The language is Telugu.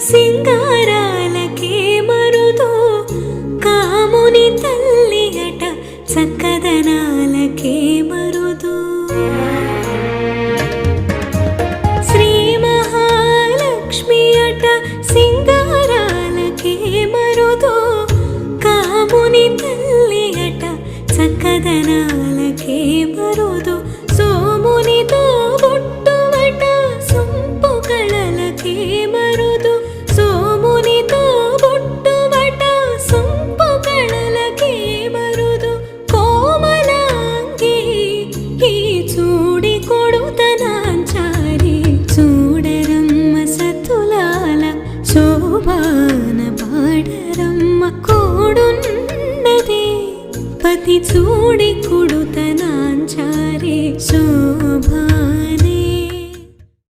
సింగారాలకే మరుదు కాముని తల్లి అట చక్కదనాలకే మరుదు శ్రీ మహాలక్ష్మి అట సింగారాలకే మరుదు కాముని తల్లి అట చక్కదనాలకే మరుదు సోమునితో బొట్టుమట సొంపు కళలకే మరుదు సోమునితో బొట్టుమట సొంపు కళలకే మరుదు కోమలాంగి ఈ చూడి కొడుతనాంచారి చూడరమ్మ సతులాల శోభాన పాడరమ్మ కోడున్నదే పతి చూడి